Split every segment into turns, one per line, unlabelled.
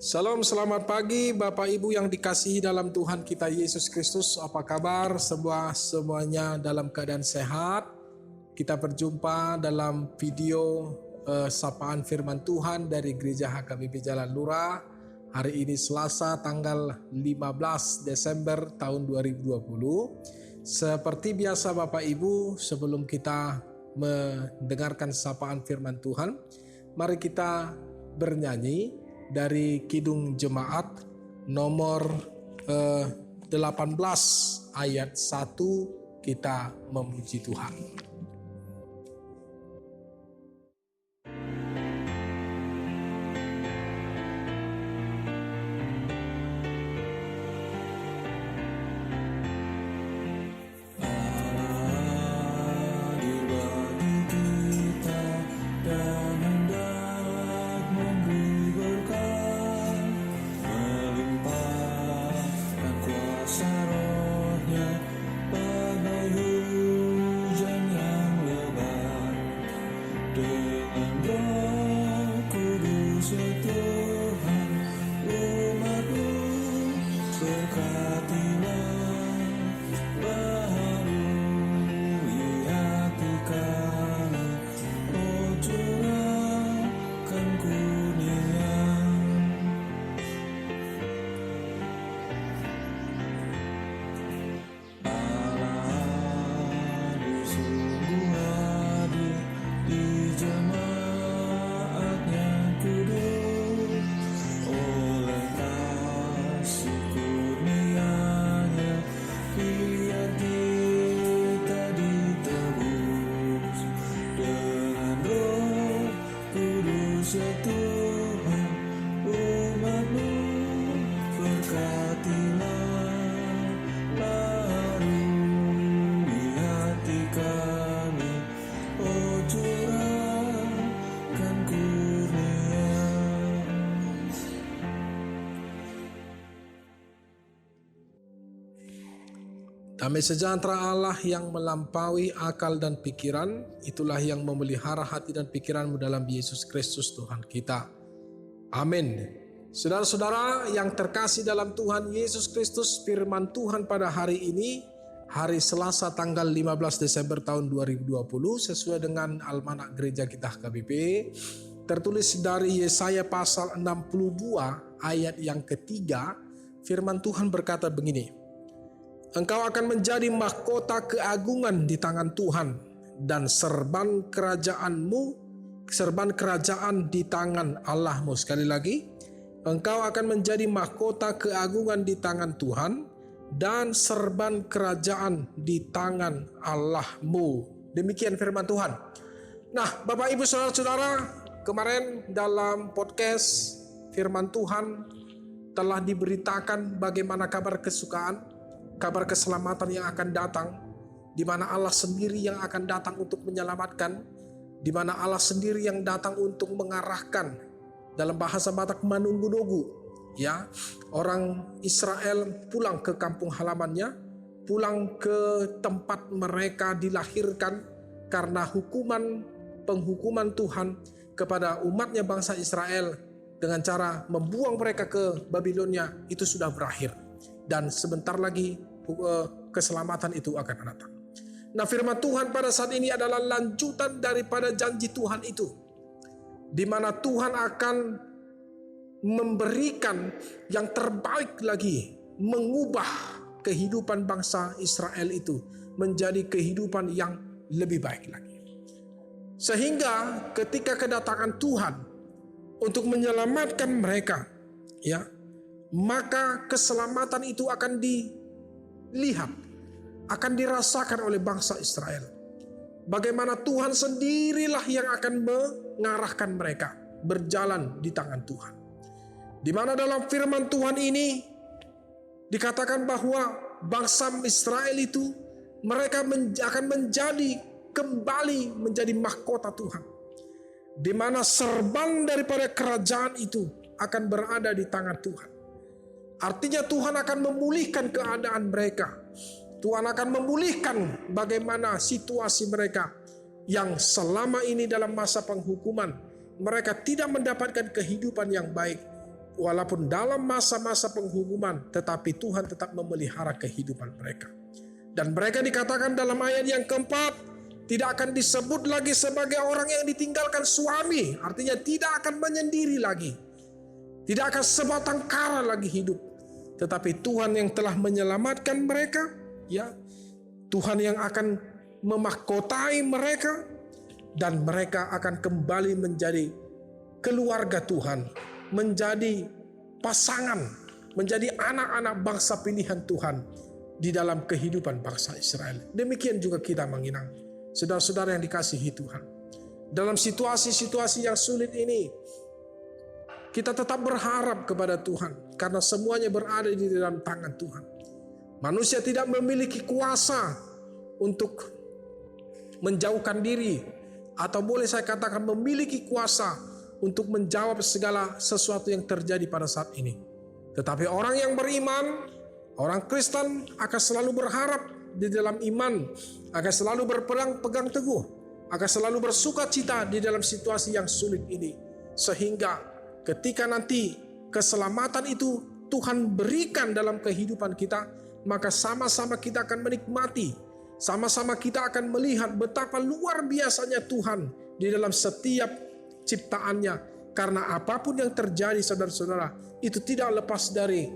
Salam, selamat pagi Bapak Ibu yang dikasihi dalam Tuhan kita Yesus Kristus. Apa kabar? Semuanya dalam keadaan sehat. Kita berjumpa dalam video sapaan firman Tuhan dari Gereja HKBP Jalan Lurah. Hari ini Selasa tanggal 15 Desember tahun 2020. Seperti biasa Bapak Ibu, sebelum kita mendengarkan sapaan firman Tuhan, mari kita bernyanyi dari Kidung Jemaat nomor 18 ayat 1, kita memuji Tuhan. Damai sejahtera Allah yang melampaui akal dan pikiran, itulah yang memelihara hati dan pikiranmu dalam Yesus Kristus Tuhan kita. Amin. Saudara-saudara yang terkasih dalam Tuhan Yesus Kristus, firman Tuhan pada hari ini, hari Selasa tanggal 15 Desember tahun 2020, sesuai dengan almanak gereja kita HKBP, tertulis dari Yesaya pasal 62 ayat yang ketiga. Firman Tuhan berkata begini: Engkau akan menjadi mahkota keagungan di tangan Tuhan, dan serban kerajaan di tangan Allahmu. Sekali lagi, engkau akan menjadi mahkota keagungan di tangan Tuhan, dan serban kerajaan di tangan Allahmu. Demikian firman Tuhan. Nah, Bapak Ibu Saudara-saudara, kemarin dalam podcast firman Tuhan telah diberitakan bagaimana kabar kesukaan, kabar keselamatan yang akan datang, di mana Allah sendiri yang akan datang untuk menyelamatkan, di mana Allah sendiri yang datang untuk mengarahkan, dalam bahasa Batak manunggunogu, ya, orang Israel pulang ke kampung halamannya, pulang ke tempat mereka dilahirkan, karena penghukuman Tuhan kepada umatnya bangsa Israel dengan cara membuang mereka ke Babilonia itu sudah berakhir, dan sebentar lagi keselamatan itu akan datang. Nah, firman Tuhan pada saat ini adalah lanjutan daripada janji Tuhan itu, di mana Tuhan akan memberikan yang terbaik lagi, mengubah kehidupan bangsa Israel itu menjadi kehidupan yang lebih baik lagi. Sehingga ketika kedatangan Tuhan untuk menyelamatkan mereka, ya, maka keselamatan itu akan dilihat, akan dirasakan oleh bangsa Israel. Bagaimana Tuhan sendirilah yang akan mengarahkan mereka berjalan di tangan Tuhan. Di mana dalam firman Tuhan ini dikatakan bahwa bangsa Israel itu mereka akan kembali menjadi mahkota Tuhan. Di mana serban daripada kerajaan itu akan berada di tangan Tuhan. Artinya Tuhan akan memulihkan keadaan mereka. Tuhan akan memulihkan bagaimana situasi mereka yang selama ini dalam masa penghukuman mereka tidak mendapatkan kehidupan yang baik. walaupun dalam masa-masa penghukuman, tetapi Tuhan tetap memelihara kehidupan mereka. Dan mereka dikatakan dalam ayat yang keempat, tidak akan disebut lagi sebagai orang yang ditinggalkan suami. Artinya tidak akan menyendiri lagi. Tidak akan sebatang kara lagi hidup. Tetapi Tuhan yang telah menyelamatkan mereka, ya, Tuhan yang akan memahkotai mereka, dan mereka akan kembali menjadi keluarga Tuhan, menjadi pasangan, menjadi anak-anak bangsa pilihan Tuhan di dalam kehidupan bangsa Israel. Demikian juga kita menginang, saudara-saudara yang dikasihi Tuhan. Dalam situasi-situasi yang sulit ini, kita tetap berharap kepada Tuhan, karena semuanya berada di dalam tangan Tuhan. Manusia tidak memiliki kuasa untuk menjauhkan diri, atau boleh saya katakan memiliki kuasa untuk menjawab segala sesuatu yang terjadi pada saat ini. Tetapi orang yang beriman, orang Kristen akan selalu berharap di dalam iman, akan selalu berpegang teguh, akan selalu bersuka cita di dalam situasi yang sulit ini. Sehingga ketika nanti keselamatan itu Tuhan berikan dalam kehidupan kita, maka sama-sama kita akan menikmati, sama-sama kita akan melihat betapa luar biasanya Tuhan di dalam setiap ciptaannya. Karena apapun yang terjadi, saudara-saudara, itu tidak lepas dari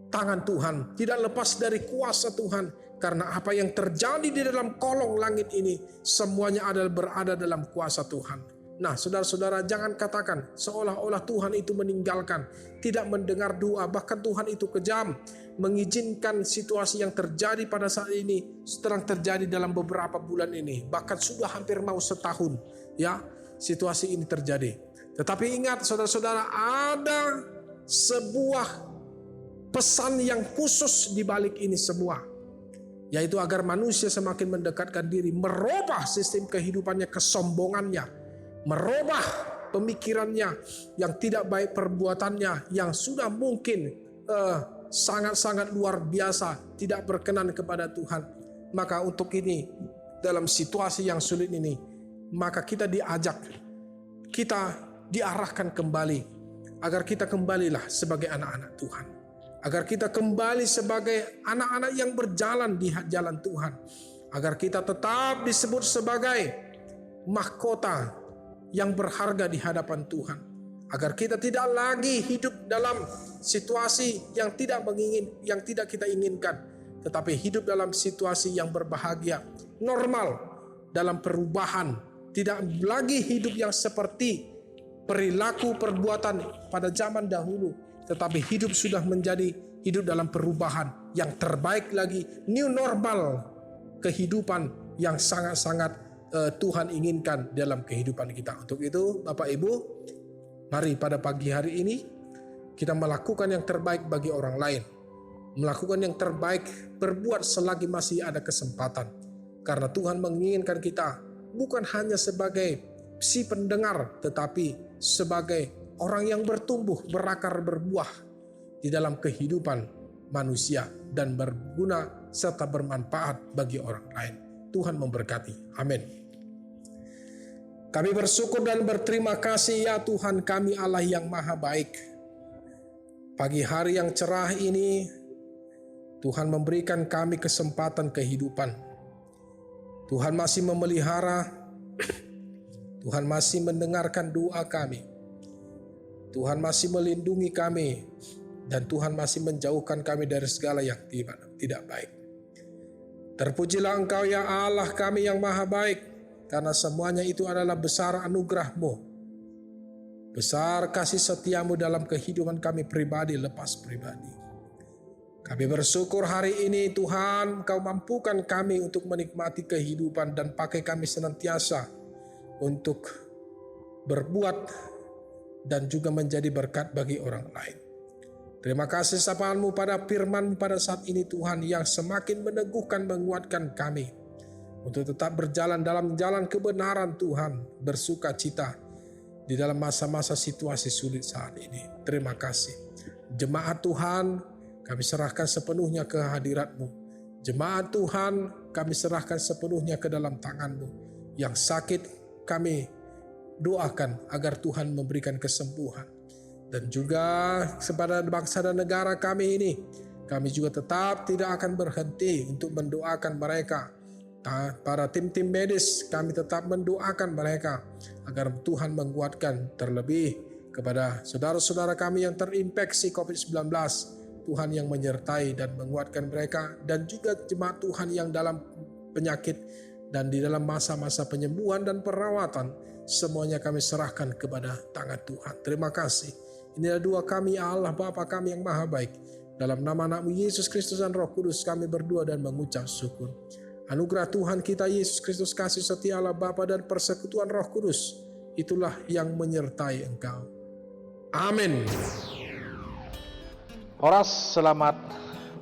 tangan Tuhan, tidak lepas dari kuasa Tuhan. Karena apa yang terjadi di dalam kolong langit ini, semuanya adalah berada dalam kuasa Tuhan. Nah, saudara-saudara, jangan katakan seolah-olah Tuhan itu meninggalkan, tidak mendengar doa, bahkan Tuhan itu kejam, mengizinkan situasi yang terjadi pada saat ini sedang terjadi dalam beberapa bulan ini, bahkan sudah hampir mau setahun, ya, situasi ini terjadi. Tetapi ingat, saudara-saudara, ada sebuah pesan yang khusus di balik ini semua, yaitu agar manusia semakin mendekatkan diri, merubah sistem kehidupannya, kesombongannya, merubah pemikirannya yang tidak baik, perbuatannya yang sudah mungkin sangat-sangat luar biasa tidak berkenan kepada Tuhan. Maka untuk ini, dalam situasi yang sulit ini, maka kita diajak, kita diarahkan kembali agar kita kembalilah sebagai anak-anak Tuhan, agar kita kembali sebagai anak-anak yang berjalan di jalan Tuhan, agar kita tetap disebut sebagai mahkota yang berharga di hadapan Tuhan, agar kita tidak lagi hidup dalam situasi yang tidak kita inginkan, tetapi hidup dalam situasi yang berbahagia, normal, dalam perubahan, tidak lagi hidup yang seperti perilaku perbuatan pada zaman dahulu, tetapi hidup sudah menjadi hidup dalam perubahan yang terbaik lagi, new normal, kehidupan yang sangat-sangat Tuhan inginkan dalam kehidupan kita. Untuk itu, Bapak Ibu, mari pada pagi hari ini kita melakukan yang terbaik bagi orang lain, melakukan yang terbaik, berbuat selagi masih ada kesempatan. Karena Tuhan menginginkan kita bukan hanya sebagai si pendengar, tetapi sebagai orang yang bertumbuh, berakar, berbuah di dalam kehidupan manusia dan berguna serta bermanfaat bagi orang lain. Tuhan memberkati. Amin. Kami bersyukur dan berterima kasih, ya Tuhan kami, Allah yang maha baik. Pagi hari yang cerah ini, Tuhan memberikan kami kesempatan kehidupan. Tuhan masih memelihara, Tuhan masih mendengarkan doa kami. Tuhan masih melindungi kami, dan Tuhan masih menjauhkan kami dari segala yang tidak baik. Terpujilah Engkau, ya Allah kami yang maha baik, karena semuanya itu adalah besar anugerah-Mu, besar kasih setia-Mu dalam kehidupan kami pribadi lepas pribadi. Kami bersyukur hari ini Tuhan, Engkau mampukan kami untuk menikmati kehidupan dan pakai kami senantiasa untuk berbuat dan juga menjadi berkat bagi orang lain. Terima kasih sapaan-Mu pada firman-Mu pada saat ini Tuhan, yang semakin meneguhkan, menguatkan kami untuk tetap berjalan dalam jalan kebenaran Tuhan, bersuka cita di dalam masa-masa situasi sulit saat ini. Terima kasih. Jemaat Tuhan, kami serahkan sepenuhnya ke hadirat-Mu. Jemaat Tuhan, kami serahkan sepenuhnya ke dalam tangan-Mu. Yang sakit kami doakan agar Tuhan memberikan kesembuhan. dan juga kepada bangsa dan negara kami ini. Kami juga tetap tidak akan berhenti untuk mendoakan mereka. Para tim-tim medis, kami tetap mendoakan mereka agar Tuhan menguatkan, terlebih kepada saudara-saudara kami yang terinfeksi COVID-19. Tuhan yang menyertai dan menguatkan mereka, dan juga jemaat Tuhan yang dalam penyakit dan di dalam masa-masa penyembuhan dan perawatan, semuanya kami serahkan kepada tangan Tuhan. Terima kasih. Inilah doa kami, Allah Bapa kami yang maha baik. Dalam nama anak-Mu Yesus Kristus dan Roh Kudus kami berdoa dan mengucap syukur. Anugerah Tuhan kita Yesus Kristus, kasih setia Allah Bapa dan persekutuan Roh Kudus, itulah yang menyertai engkau. Amin.
Horas, selamat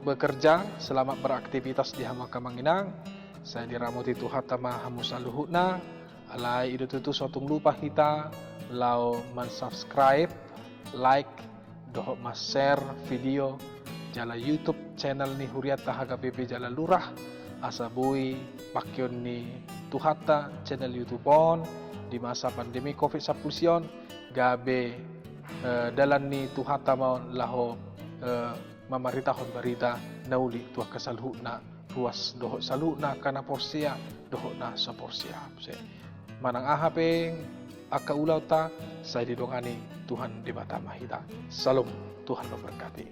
bekerja, selamat beraktivitas di Hama Kamanginang. Saya diramuti Tuhan tama hamus aluhutna. Alai itu tutu suatu lupa kita lau subscribe, like, dohok mas share video jala YouTube channel ni Huriat Tahaga PP Jala Lurah asabui pakyon ni Tuhata channel YouTube on di masa pandemi COVID-19 gabe dalan ni Tuhata maun laho mamaritahon barita nauli tuah kasalhuna ruas dohok saluna kana porsia dohok na sa porsia manang ahapeng akaulaw ta saya didongani Tuhan di mata mahita. Salam, Tuhan memberkati.